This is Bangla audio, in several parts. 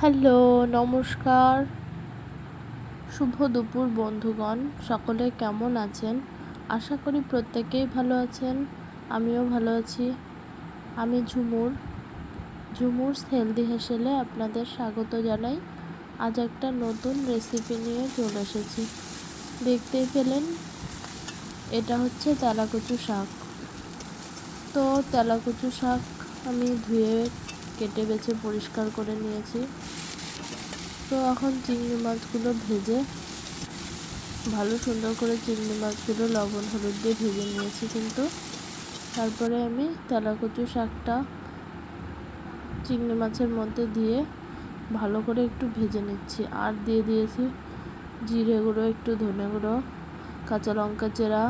হ্যালো, নমস্কার, শুভ দুপুর বন্ধুগণ। সকলে কেমন আছেন? আশা করি প্রত্যেকেই ভালো আছেন। আমিও ভালো আছি। আমি ঝুমুরস হেলদি হেসেলে আপনাদের স্বাগত জানাই। আজ একটা নতুন রেসিপি নিয়ে চলে এসেছি। দেখতেই পেলেন, এটা হচ্ছে তেলাকুচু শাক। তো তেলাকুচু শাক আমি ধুয়ে কেটে বেছে পরিষ্কার করে নিয়েছি। তো এখন চিংড়ি মাছগুলো ভেজে ভালো সুন্দর করে চিংড়ি মাছগুলো লবণ হলুদ দিয়ে ভেজে নিয়েছি। কিন্তু তারপরে আমি তেলাকুচু শাকটা চিংড়ি মাছের মধ্যে দিয়ে ভালো করে একটু ভেজে নিচ্ছি। আর দিয়ে দিয়েছি জিরে গুঁড়ো, একটু ধনে গুঁড়ো, কাঁচা লঙ্কা চেরা,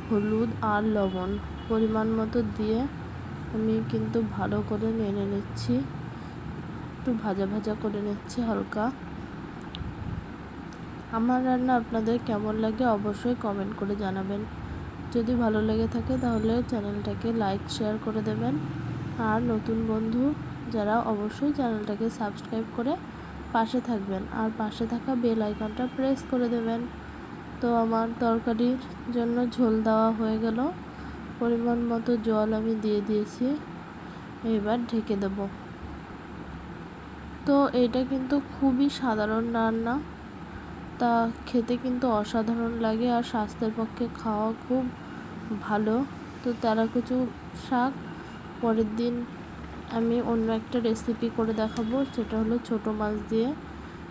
হলুদ আর লবণ পরিমাণ মতো দিয়ে আমি কিন্তু ভালো করে নেড়ে নিচ্ছি। একটু ভাজা ভাজা করে নিচ্ছি হালকা। আমার রান্না আপনাদের কেমন লাগে অবশ্যই কমেন্ট করে জানাবেন। যদি ভালো লেগে থাকে তাহলে চ্যানেলটাকে লাইক শেয়ার করে দেবেন। আর নতুন বন্ধু যারা অবশ্যই চ্যানেলটাকে সাবস্ক্রাইব করে পাশে থাকবেন। আর পাশে থাকা বেল আইকনটা প্রেস করে দেবেন। তো আমার তরকারির জন্য ঝোল দেওয়া হয়ে গেল। পরিমাণ মতো জল আমি দিয়ে দিয়েছি। এবার ঢেকে দেব। তো এটা কিন্তু খুবই সাধারণ রান্না, তা খেতে কিন্তু অসাধারণ লাগে আর স্বাস্থ্যের পক্ষে খাওয়া খুব ভালো। তো তেলাকুচু শাক পরের দিন আমি অন্য একটা রেসিপি করে দেখাবো, সেটা হলো ছোটো মাছ দিয়ে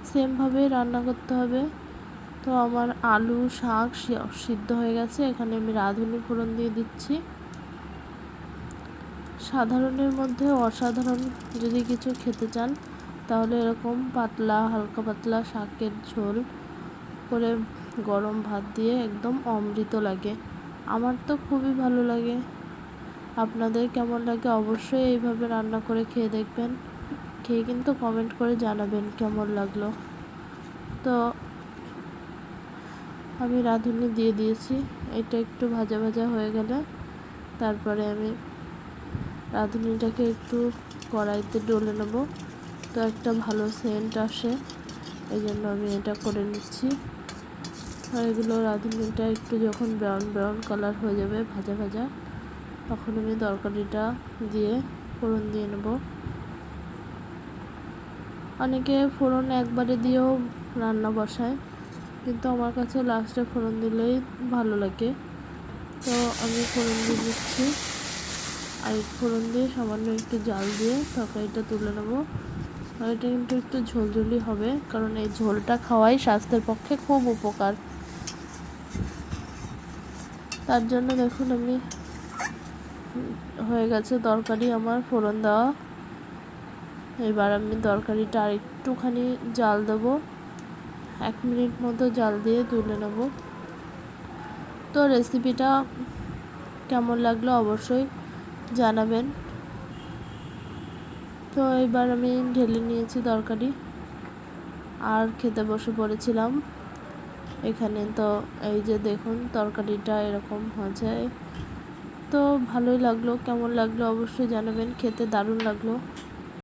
সেমভাবে রান্না করতে হবে। তো আমার আলু শাক সিদ্ধ হয়ে গেছে। এখানে আমি রাঁধুনি ফোড়ন দিয়ে দিচ্ছি। সাধারণের মধ্যে অসাধারণ যদি কিছু খেতে চান তাহলে এরকম পাতলা, হালকা পাতলা শাকের ঝোল করে গরম ভাত দিয়ে একদম অমৃত লাগে। আমার তো খুবই ভালো লাগে। আপনাদের কেমন লাগে অবশ্যই এইভাবে রান্না করে খেয়ে দেখবেন। খেয়ে কিন্তু কমেন্ট করে জানাবেন কেমন লাগলো। তো আমি রাঁধুনি দিয়ে দিয়েছি। এটা একটু ভাজা ভাজা হয়ে গেলে তারপরে আমি রাঁধুনিটাকে একটু কড়াইতে ডলে নেব। তো একটা ভালো সেন্ট আসে, এই জন্য আমি এটা করে নিচ্ছি। আর এগুলো রাঁধুনিটা একটু যখন ব্রাউন ব্রাউন কালার হয়ে যাবে ভাজা ভাজা, তখন আমি তরকারিটা দিয়ে ফোড়ন দিয়ে নেব। অনেকে ফোড়ন একবারে দিয়েও রান্না বসায়, কিন্তু আমার কাছে লাস্টে ফোড়ন দিলেই ভালো লাগে। তো আমি ফোড়ন দিয়ে দিচ্ছি। আর ফোড়ন দিয়ে সামান্য একটু জাল দিয়ে তরকারিটা তুলে নেব। আর এটা কিন্তু একটু ঝোলঝোলি হবে, কারণ এই ঝোলটা খাওয়াই স্বাস্থ্যের পক্ষে খুব উপকার। তার জন্য দেখুন আমি হয়ে গেছে তরকারি আমার ফোড়ন দেওয়া। এবার আমি তরকারিটা আর একটুখানি জাল দেবো, 1 মিনিট মতো জাল দিয়ে তুলে নেব। তো রেসিপিটা কেমন লাগলো অবশ্যই জানাবেন। তো এবার আমি ঢেলে নিয়েছি তরকারি আর খেতে বসে পড়েছিলাম। এখানে তো এই যে দেখুন তরকারিটা এরকম হয়েছে। তো ভালোই লাগলো। কেমন লাগলো অবশ্যই জানাবেন। খেতে দারুণ লাগলো।